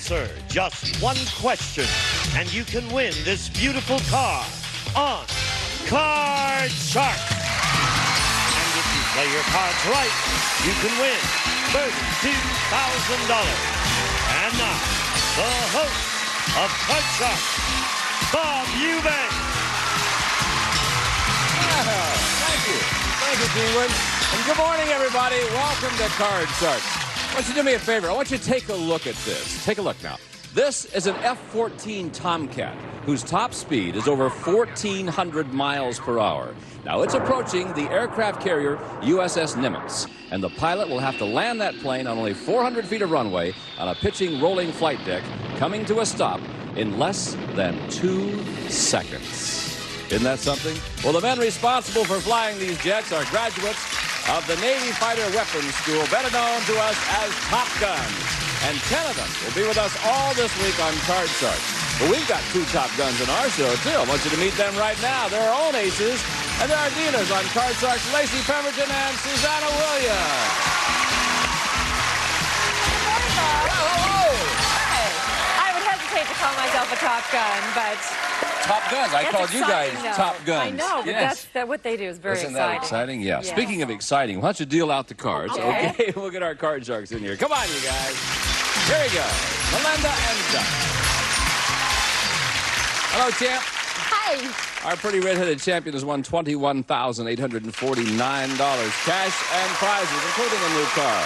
Answer just one question, and you can win this beautiful car on Card Shark. And if you play your cards right, you can win $32,000. And now, the host of Card Shark, Bob Eubank. Thank you. Thank you, Gene. And good morning, everybody. Welcome to Card Shark. I want you to do me a favor. I want you to take a look at this. Take a look now. This is an F-14 Tomcat, whose top speed is over 1,400 miles per hour. Now, it's approaching the aircraft carrier USS Nimitz, and the pilot will have to land that plane on only 400 feet of runway on a pitching, rolling flight deck, coming to a stop in less than 2 seconds. Isn't that something? Well, the men responsible for flying these jets are graduates of the Navy Fighter Weapons School, better known to us as Top Guns. And 10 of them will be with us all this week on Card Shark. But we've got 2 Top Guns in our show, too. I want you to meet them right now. They're our own aces, and they're our dealers on Card Sharks, Lacey Pemberton and Susanna Williams. Good morning, Bob. Hello. Hi. I would hesitate to call myself a Top Gun, but... Top Guns. I that's called you guys exciting, though. Top Guns. I know, but yes. that's what they do is very Isn't exciting. that exciting? Yeah. Yes. Speaking of exciting, why don't you deal out the cards? Okay. We'll get our Card Sharks in here. Come on, you guys. Here we go. Melinda and Doug. Hello, champ. Hi. Our pretty red-headed champion has won $21,849 cash and prizes, including a new car.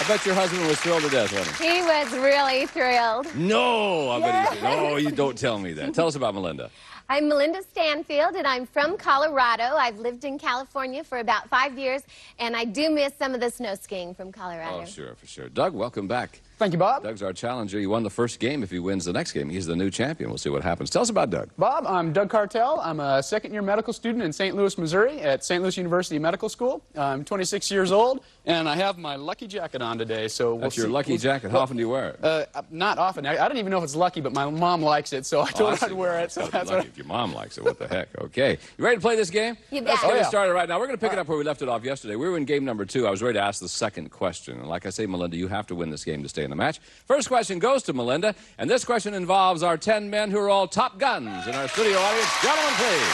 I bet your husband was thrilled to death, wasn't he? He was really thrilled. No, I bet he's... No, you don't tell me that. Tell us about Melinda. I'm Melinda Stanfield, and I'm from Colorado. I've lived in California for about 5 years, and I do miss some of the snow skiing from Colorado. Oh, sure, for sure. Doug, welcome back. Thank you, Bob. Doug's our challenger. He won the first game. If he wins the next game, he's the new champion. We'll see what happens. Tell us about Doug. Bob, I'm Doug Cartel. I'm a second-year medical student in St. Louis, Missouri at St. Louis University Medical School. I'm 26 years old, and I have my lucky jacket on today, so That's your lucky jacket. How often do you wear it? Not often. I don't even know if it's lucky, but my mom likes it, so I told her I'd wear it. So that's lucky if your mom likes it. What the heck? Okay. You ready to play this game? You bet. Let's get Oh, it yeah. started right now. We're going to pick it up where we left it off yesterday. We were in game number 2. I was ready to ask the second question. And like I say, Melinda, you have to win this game to stay in the match. First question goes to Melinda, and this question involves our 10 men who are all Top Guns in our studio audience. Gentlemen, please.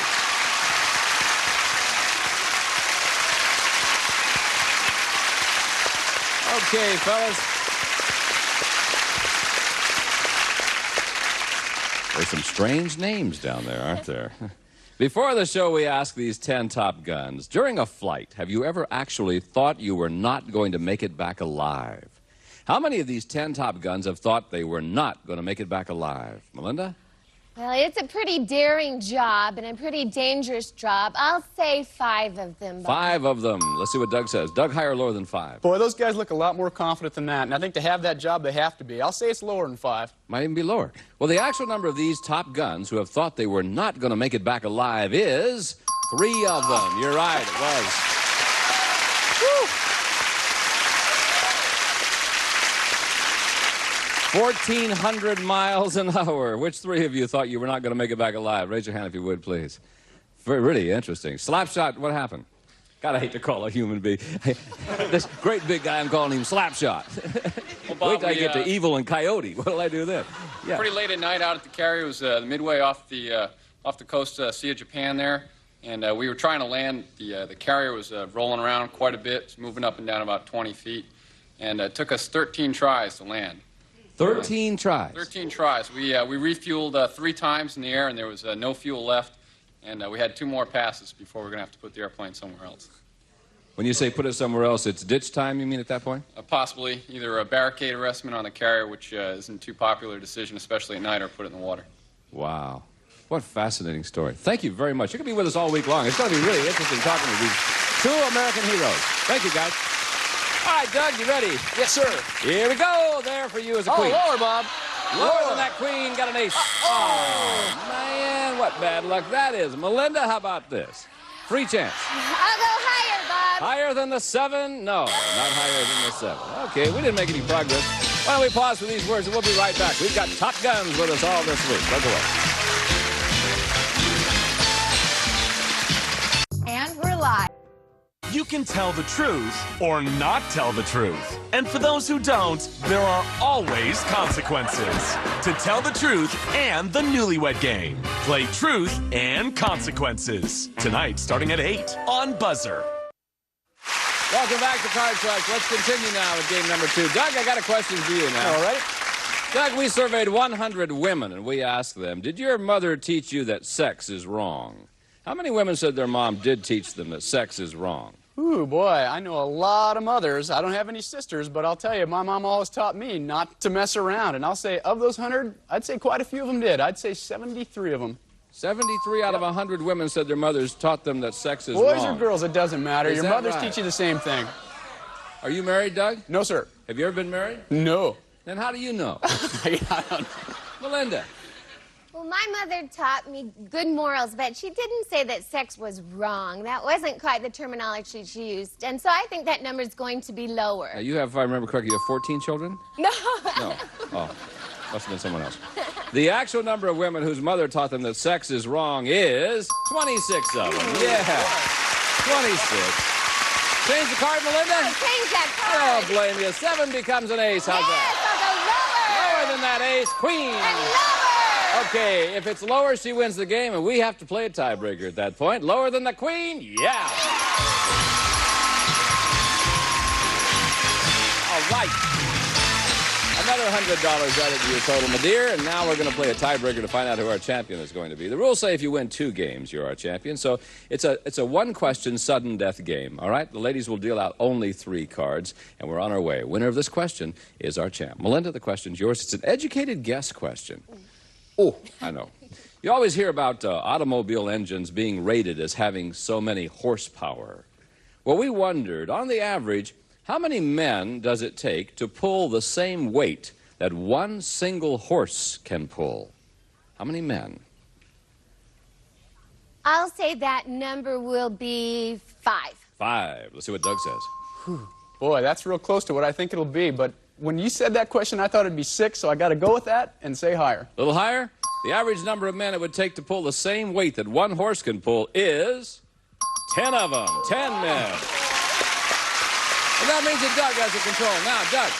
Okay, fellas. There's some strange names down there, aren't there? Before the show, we ask these 10 Top Guns, during a flight, have you ever actually thought you were not going to make it back alive? How many of these 10 Top Guns have thought they were not going to make it back alive? Melinda? Well, it's a pretty daring job and a pretty dangerous job. I'll say 5 of them, Bob. 5 of them. Let's see what Doug says. Doug, higher or lower than 5? Boy, those guys look a lot more confident than that, and I think to have that job, they have to be. I'll say it's lower than 5. Might even be lower. Well, the actual number of these Top Guns who have thought they were not going to make it back alive is 3 of them. You're right, it was. Woo! 1,400 miles an hour. Which 3 of you thought you were not going to make it back alive? Raise your hand if you would, please. Really interesting. Slapshot, what happened? God, I hate to call a human being. This great big guy, I'm calling him Slapshot. Well, Bob, Wait till I get to Evil and Coyote. What'll I do then? Yeah. Pretty late at night out at the carrier. It was midway off the coast Sea of Japan there, and we were trying to land. The carrier was rolling around quite a bit, moving up and down about 20 feet, and it took us 13 tries to land. 13 tries. 13 tries. We refueled 3 times in the air, and there was no fuel left, and we had 2 more passes before we're going to have to put the airplane somewhere else. When you say put it somewhere else, it's ditch time, you mean, at that point? Possibly either a barricade arrestment on the carrier, which isn't too popular a decision, especially at night, or put it in the water. Wow. What a fascinating story. Thank you very much. You're going to be with us all week long. It's going to be really interesting talking to these 2 American heroes. Thank you, guys. All right, Doug, you ready? Yes, sir. Here we go. There for you as a queen. Oh, lower, Bob. Lower than that queen, got an ace. Oh, man, what bad luck that is. Melinda, how about this? Free chance. I'll go higher, Bob. Higher than the 7? No, not higher than the 7. Okay, we didn't make any progress. Why don't we pause for these words, and we'll be right back. We've got Top Guns with us all this week. Don't go away. And we're live. you can tell the truth or not tell the truth. And for those who don't, there are always consequences. To tell the truth and the Newlywed Game. Play Truth and Consequences. Tonight, starting at 8 on Buzzer. Welcome back to Card Sharks. Let's continue now with game number 2. Doug, I got a question for you now. All right. Doug, we surveyed 100 women, and we asked them, did your mother teach you that sex is wrong? How many women said their mom did teach them that sex is wrong? Ooh, boy, I know a lot of mothers. I don't have any sisters, but I'll tell you, my mom always taught me not to mess around. And I'll say, of those 100, I'd say quite a few of them did. I'd say 73 of them. 73 out of 100 women said their mothers taught them that sex is wrong. Boys or girls, it doesn't matter. Your mothers teach you the same thing. Are you married, Doug? No, sir. Have you ever been married? No. Then how do you know? I don't know. Melinda. Well, my mother taught me good morals, but she didn't say that sex was wrong. That wasn't quite the terminology she used. And so I think that number is going to be lower. You have, if I remember correctly, you have 14 children? No. No. Oh, must have been someone else. The actual number of women whose mother taught them that sex is wrong is 26 of them. Yeah. 26. Change the card, Melinda? Oh, change that Oh, card. blame you. 7 becomes an ace. How's Yes, that? I'll go lower. Lower than that ace. Queen. And lower. Okay, if it's lower, she wins the game, and we have to play a tiebreaker at that point. Lower than the queen? Yeah. All right. Another $100 added to your total, my dear, and now we're going to play a tiebreaker to find out who our champion is going to be. The rules say if you win 2 games, you're our champion, so it's a one-question sudden death game, all right? The ladies will deal out only 3 cards, and we're on our way. Winner of this question is our champ. Melinda, the question's yours. It's an educated guess question. Oh, I know. You always hear about automobile engines being rated as having so many horsepower. Well, we wondered, on the average, how many men does it take to pull the same weight that one single horse can pull? How many men? I'll say that number will be 5. 5. Let's see what Doug says. Boy, that's real close to what I think it'll be, but when you said that question, I thought it'd be 6, so I got to go with that and say higher. A little higher? The average number of men it would take to pull the same weight that one horse can pull is 10 of them. 10 men. And that means that Doug has the control. Now, Doug,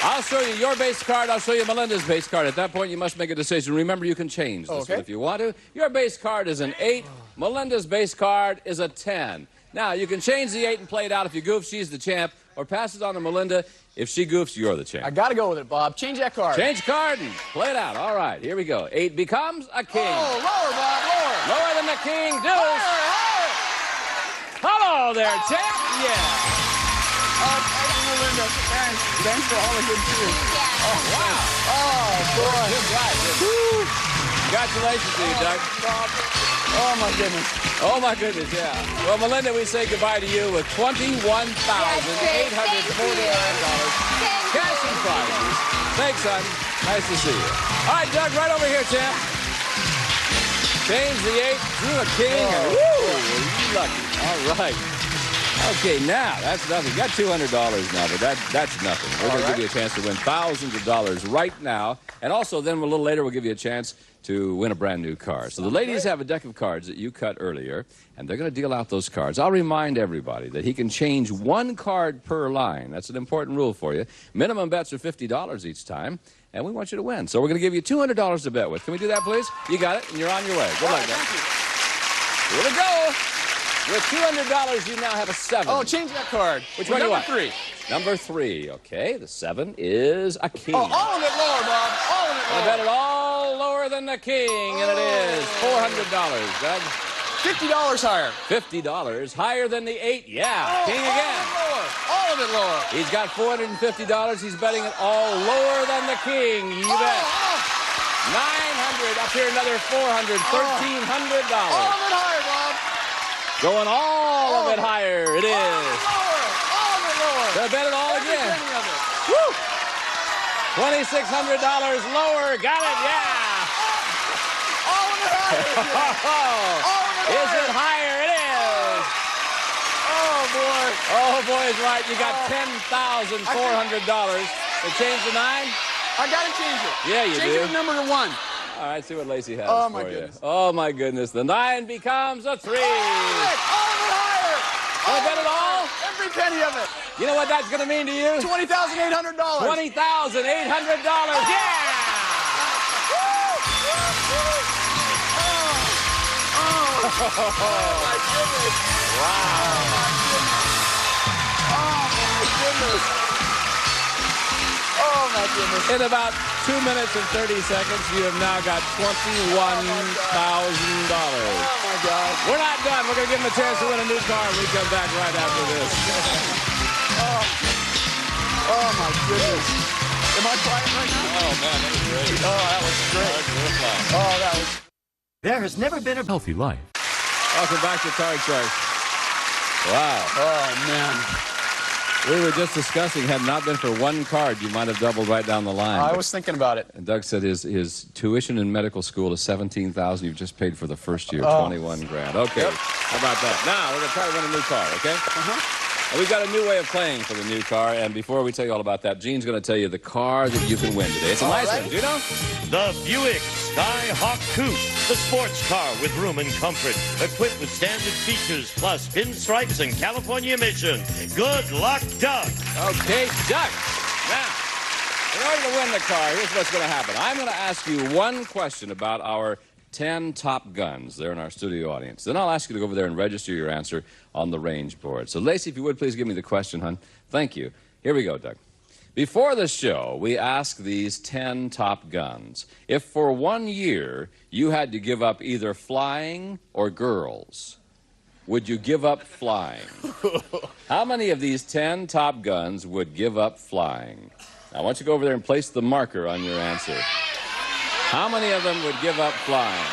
I'll show you your base card. I'll show you Melinda's base card. At that point, you must make a decision. Remember, you can change this one if you want to. Your base card is an 8. Melinda's base card is a 10. Now, you can change the 8 and play it out. If you goof, she's the champ. Or pass it on to Melinda. If she goofs, you're the champ. I got to go with it, Bob. Change that card. Change card and play it out. All right, here we go. 8 becomes a king. Oh, lower, Bob, lower. Lower than the king. Deuce. Higher. Hello there, champ. Yeah. Thank you, Melinda. Thanks for all the good cheers. Yeah. Wow. Oh, boy. Good ride. Good. Congratulations to you, Doug. Bob. Oh, my goodness. Oh, my goodness, yeah. Well, Melinda, we say goodbye to you with $21,849. Cash and prizes. Thanks, son. Nice to see you. All right, Doug, right over here, champ. Change the 8, drew a king, and woo, you lucky. All right. Okay, now, that's nothing. You got $200 now, but that's nothing. We're going to give you a chance to win thousands of dollars right now. And also, then a little later, we'll give you a chance to win a brand new car. So the ladies have a deck of cards that you cut earlier, and they're going to deal out those cards. I'll remind everybody that he can change 1 card per line. That's an important rule for you. Minimum bets are $50 each time, and we want you to win. So we're going to give you $200 to bet with. Can we do that, please? You got it, and you're on your way. Good luck, guys. Here we go. With $200, you now have a 7. Oh, change that card. Which one do you want? Number 3. Number 3, okay. The 7 is a king. Oh, all of it lower, Bob. All of it I lower. bet it all lower than the king, and it is $400, Doug. $50 higher. $50 higher than the 8. Yeah, Oh, king again. All of it lower. He's got $450. He's betting it all lower than the king. You bet. $900. Up here, another $400. $1,300. All of it higher, Bob. Going all of it higher. It is. All of it lower. So I bet it all again. Every penny of it. Woo! $2,600 lower. Got it. Yeah. All of it higher. All of it Is higher. it higher? It is. Oh, boy. Oh, boy, is right. You got $10,400. They changed the 9? I got to change it. Yeah, you change do. it to number 1. All right, see what Lacey has Oh, for my you. goodness. Oh, my goodness. The 9 becomes a 3. All of it higher. Want to bet it all? Every penny of it. You know what that's going to mean to you? $20,800. $20,800. Yeah! Oh my goodness. Wow. Oh my goodness. Oh my goodness. In about 2 minutes and 30 seconds, you have now got $21,000. Oh my God. We're not done. We're going to give him a chance to win a new car when we come back right after this. Oh my goodness. Am I flying right now? Oh, man, that was great. Oh, that was great. Oh, that was... There has never been a Healthy life. Welcome back to Card Shark. Wow. Oh, man. We were just discussing, had it not been for one card, you might have doubled right down the line. I was thinking about it. And Doug said his tuition in medical school is $17,000. You've just paid for the first year, Oh. 21 grand. Okay, Yep. how about that? Now, we're going to try to win a new car, okay? And we've got a new way of playing for the new car, and before we tell you all about that, Gene's going to tell you the car that you can win today. It's a nice one, do you know? The Buick Skyhawk Coupe, the sports car with room and comfort, equipped with standard features plus pinstripes and California emission. Good luck, Doug. Okay, Doug. Now, in order to win the car, here's what's going to happen. I'm going to ask you one question about our 10 top guns there in our studio audience. Then I'll ask you to go over there and register your answer on the range board. So, Lacey, if you would, please give me the question, hon. Thank you. Here we go, Doug. Before the show, we asked these 10 top guns if for 1 year you had to give up either flying or girls, would you give up flying? How many of these 10 top guns would give up flying? Now, I want you to go over there and place the marker on your answer. How many of them would give up flying?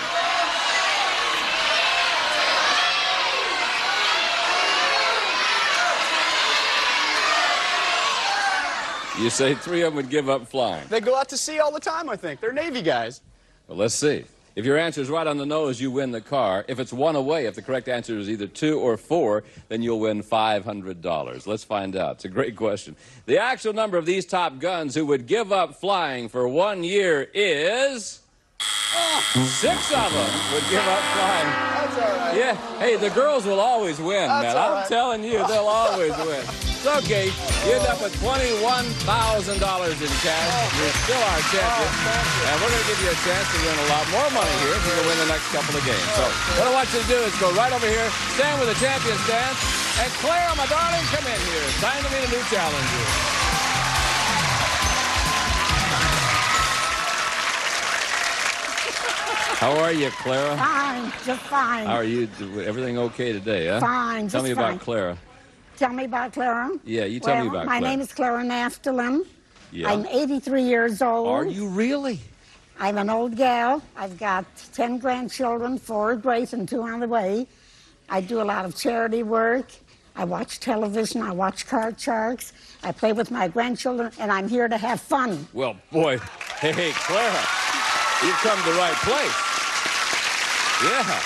You say 3 of them would give up flying. They go out to sea all the time, I think. They're Navy guys. Well, let's see. If your answer is right on the nose, you win the car. If it's 1 away, if the correct answer is either 2 or 4, then you'll win $500. Let's find out. It's a great question. The actual number of these top guns who would give up flying for 1 year is... 6 of them would give up flying. That's all right. Yeah. Hey, the girls will always win, That's man. all I'm right. telling you, they'll always win. It's okay. You end up with $21,000 in cash. You're still our champion. And we're going to give you a chance to win a lot more money here if you can win the next couple of games. So what I want you to do is go right over here, stand with the champion stance, and Clara, my darling, come in here. It's time to meet a new challenger. How are you, Clara? Fine, just fine. How are you? Everything okay today, huh? Fine, Tell just me fine. about Clara. Tell me about Clara. Yeah, you tell me about my Clara. name is Clara Naftalin. Yeah. I'm 83 years old. Are you really? I'm an old gal. I've got 10 grandchildren, 4 great and 2 on the way. I do a lot of charity work. I watch television. I watch Card Sharks. I play with my grandchildren, and I'm here to have fun. Well, boy, hey, Clara, you've come to the right place. Yeah.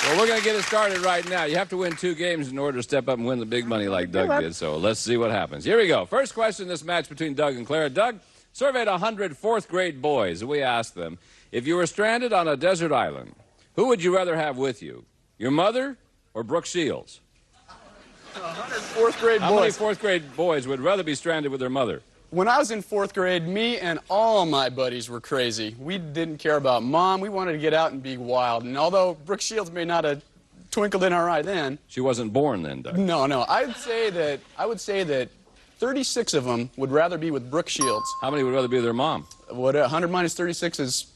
Well, we're going to get it started right now. You have to win 2 games in order to step up and win the big money like Doug did, so let's see what happens. Here we go. First question in this match between Doug and Clara. Doug surveyed 100 fourth-grade boys, and we asked them, if you were stranded on a desert island, who would you rather have with you, your mother or Brooke Shields? 100 fourth-grade boys. How many fourth-grade boys would rather be stranded with their mother? When I was in 4th grade, me and all my buddies were crazy. We didn't care about Mom. We wanted to get out and be wild. And although Brooke Shields may not have twinkled in our eye then... She wasn't born then, Doug. No. I would say that 36 of them would rather be with Brooke Shields. How many would rather be with their mom? What 100 minus 36 is...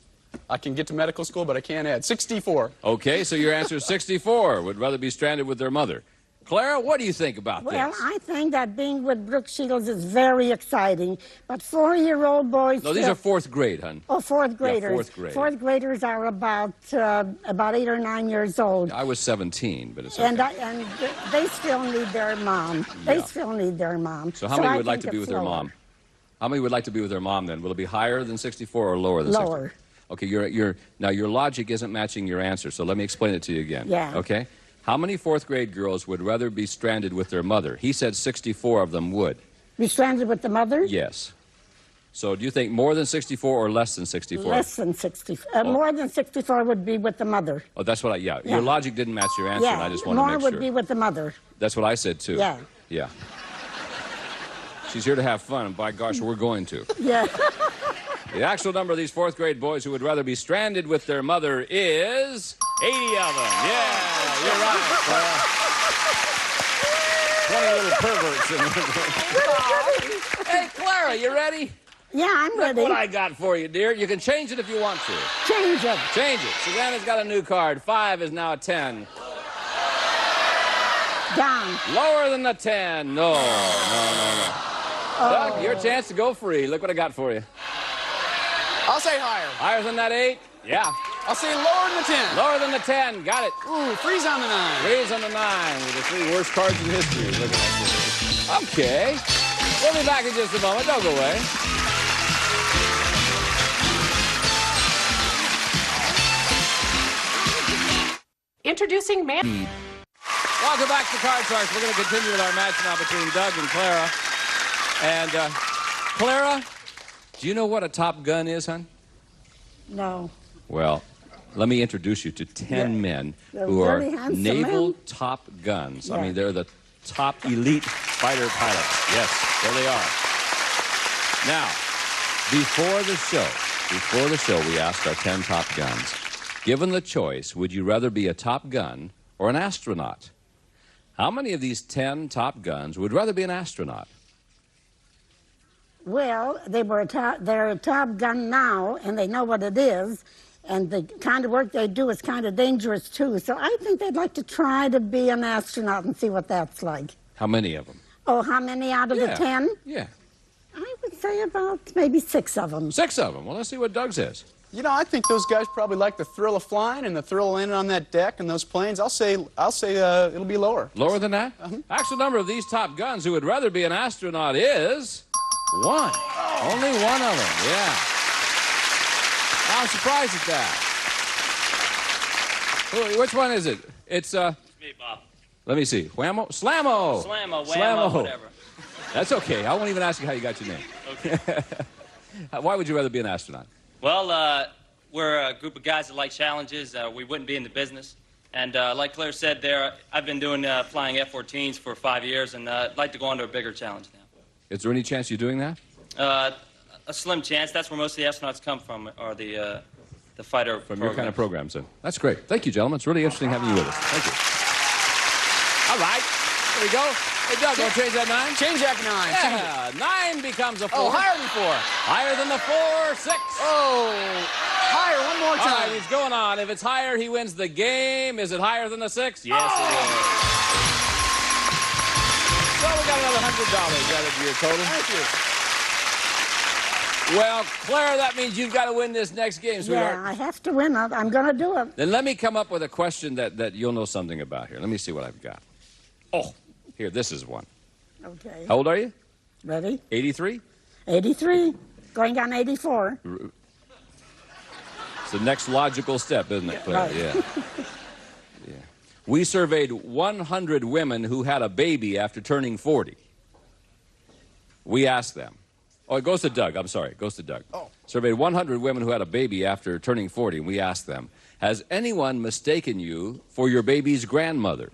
I can get to medical school, but I can't add. 64. Okay, so your answer is 64. Would rather be stranded with their mother. Clara, what do you think about Well, this? I think that being with Brooke Shields is very exciting. But 4-year-old boys... No, these are 4th grade, hon. Oh, 4th graders. Yeah, 4th grade. 4th graders are about 8 or 9 years old. I was 17, but it's okay. And they still need their mom. They still need their mom. So how many I would like think to be it's with their lower. mom? How many would like to be with their mom then? Will it be higher than 64 or lower than 64? Lower. Okay, now your logic isn't matching your answer, so let me explain it to you again. Yeah. Okay? How many 4th grade girls would rather be stranded with their mother? He said 64 of them would. Be stranded with the mother? Yes. So do you think more than 64 or less than 64? Less than 64. More than 64 would be with the mother. Oh, that's what Yeah. Your logic didn't match your answer, and I just want to more make sure. would be with the mother. That's what I said, too. Yeah. Yeah. She's here to have fun, and by gosh, we're going to. Yeah. The actual number of these fourth grade boys who would rather be stranded with their mother is 80 of them. Yeah, you're right, Clara. 20 little perverts in there. Hey, Clara, you ready? Yeah, I'm ready. Look what I got for you, dear. You can change it if you want to. Change it. Change it. Savannah's got a new card. 5 is now a 10. Down. Lower than the 10. No. Doug, your chance to go free. Look what I got for you. I'll say higher. Higher than that 8? Yeah. I'll say lower than the 10. Lower than the 10. Got it. Ooh, freeze on the 9. Freeze on the 9 with the 3 worst cards in history. Look at that. Okay. We'll be back in just a moment. Don't go away. Introducing man. Welcome back to Card Sharks. We're going to continue with our match now between Doug and Clara. And, Clara, do you know what a Top Gun is, hon? No. Well, let me introduce you to 10 men They're who are very handsome naval men. Top Guns. I Yeah. mean, they're the top elite fighter pilots. Yes, there they are. Now, before the show, we asked our 10 Top Guns, given the choice, would you rather be a Top Gun or an astronaut? How many of these 10 Top Guns would rather be an astronaut? Well, they're a Top Gun now, and they know what it is, and the kind of work they do is kind of dangerous, too. So I think they'd like to try to be an astronaut and see what that's like. How many of them? Oh, how many out of the 10? Yeah. I would say about maybe 6 of them. 6 of them. Well, let's see what Doug says. You know, I think those guys probably like the thrill of flying and the thrill of landing on that deck and those planes. I'll say it'll be lower. Lower than that? Actual number of these Top Guns who would rather be an astronaut is 1. Only 1 of them, yeah. I'm surprised at that. Which one is it? It's, Me, Bob. let me see. Whammo? Slammo! Slammo, whammo, whatever. That's okay. I won't even ask you how you got your name. Okay. Why would you rather be an astronaut? Well, we're a group of guys that like challenges. We wouldn't be in the business. And like Claire said there, I've been doing flying F-14s for 5 years, and I'd like to go on to a bigger challenge now. Is there any chance you're doing that? A slim chance. That's where most of the astronauts come from, or the fighter From your kind of programs, then. That's great. Thank you, gentlemen. It's really interesting having you with us. Thank you. All right. There we go. Hey, Doug, want to change that 9? Change that 9. Yeah, 9 becomes a 4. Oh, higher than 4. Higher than the 4, 6. Oh, higher one more All time. right, he's going on. If it's higher, he wins the game. Is it higher than the 6? Yes, it is. So we got another $100 added to your total. Thank you. Well, Claire, that means you've got to win this next game, sweetheart. Yeah, I have to win it. I'm going to do it. Then let me come up with a question that you'll know something about here. Let me see what I've got. Oh, here, this is one. Okay. How old are you? Ready? 83? 83. Going on 84. It's the next logical step, isn't it, Claire? Right. Yeah. Yeah. We surveyed 100 women who had a baby after turning 40. We asked them. Oh, it goes to Doug. I'm sorry. It goes to Doug. Oh. Surveyed 100 women who had a baby after turning 40, and we asked them, has anyone mistaken you for your baby's grandmother?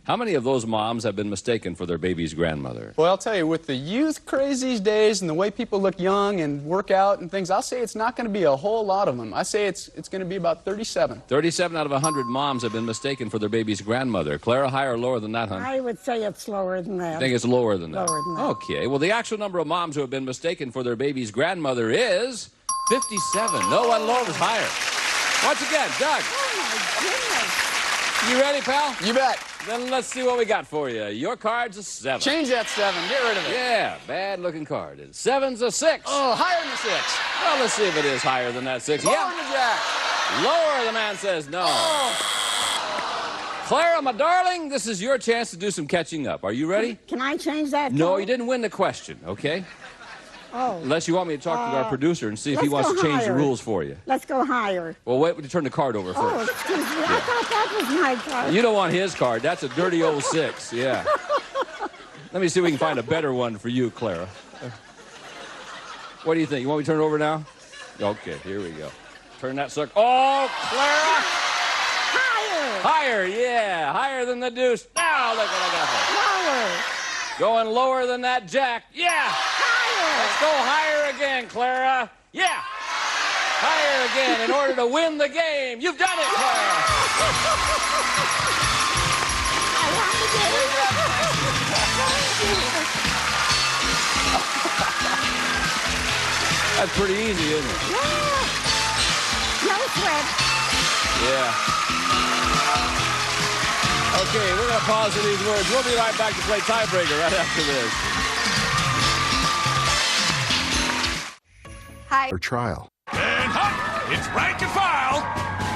How many of those moms have been mistaken for their baby's grandmother? Well, I'll tell you, with the youth craze these days and the way people look young and work out and things, I'll say it's not going to be a whole lot of them. I say it's going to be about 37. 37 out of 100 moms have been mistaken for their baby's grandmother. Clara, higher or lower than that, hon? I would say it's lower than that. I think it's lower than that. Lower than that. Okay. Well, the actual number of moms who have been mistaken for their baby's grandmother is 57. No one lower is higher. Once again, Doug. Oh, my goodness. You ready, pal? You bet. Then let's see what we got for you. Your card's a 7. Change that 7. Get rid of it. Yeah, bad-looking card. 7's a 6. Oh, higher than the 6. Well, let's see if it is higher than that 6. Lower Yeah. than the jack. Lower, the man says no. Oh. Clara, my darling, this is your chance to do some catching up. Are you ready? Can I change that? No, code? you didn't win the question, okay? Oh. Unless you want me to talk to our producer and see if he let's wants go to change the higher. rules for you. Let's go higher. Well, wait, to turn the card over Oh, first. excuse me. I thought that was my card. You don't want his card. That's a dirty old 6, yeah. Let me see if we can find a better one for you, Clara. What do you think? You want me to turn it over now? Okay, here we go. Turn that sucker. Oh, Clara! Higher. Higher, yeah. Higher than the deuce. Now, look what I got there. Lower. Going lower than that jack. Yeah. Higher. Let's go higher again, Clara. Yeah. Higher again in order to win the game. You've done it, Clara. I won the game. That's pretty easy, isn't it? Yeah. No sweat. Yeah. Okay, we're going to pause for these words. We'll be right back to play tiebreaker right after this. Hi. Or trial. And hot, it's rank and file,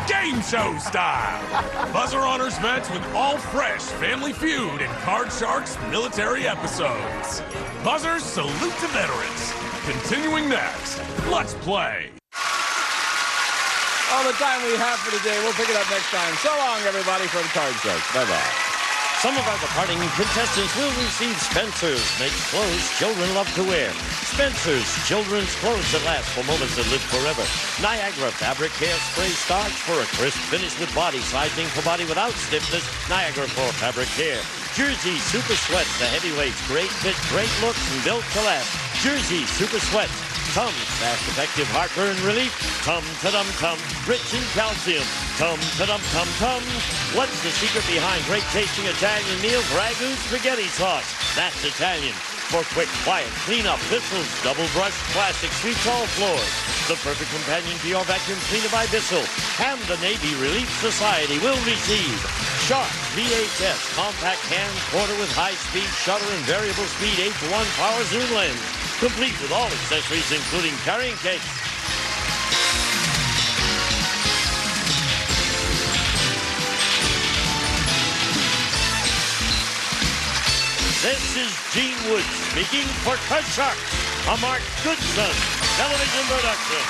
game show style. Buzzer honors vets with all fresh Family Feud and Card Sharks military episodes. Buzzers salute to veterans. Continuing next, let's play. All the time we have for today. We'll pick it up next time. So long, everybody, from Card Sharks. Bye-bye. Some of our departing contestants will receive Spencer's Makes Clothes Children Love to Wear. Spencer's Children's Clothes that last for moments that live forever. Niagara Fabric Hairspray Starch for a crisp finish with body sizing for body without stiffness. Niagara for fabric hair. Jersey Super Sweats, the heavyweights. Great fit, great looks, and built to last. Jersey Super Sweats. Tums, fast, effective heartburn relief. Tum-ta-dum-tum, rich in calcium. Tum-ta-dum-tum-tum. What's the secret behind great tasting Italian meals? Ragu spaghetti sauce. That's Italian. For quick, quiet, clean up, Bissell's double brush plastic sweet tall floors. The perfect companion to your vacuum cleaner by Bissell. And the Navy Relief Society will receive Sharp VHS compact hand quarter with high-speed shutter and variable speed 8-to-1 power zoom lens. Complete with all accessories, including carrying case. This is Gene Woods speaking for Card Sharks, a Mark Goodson television production.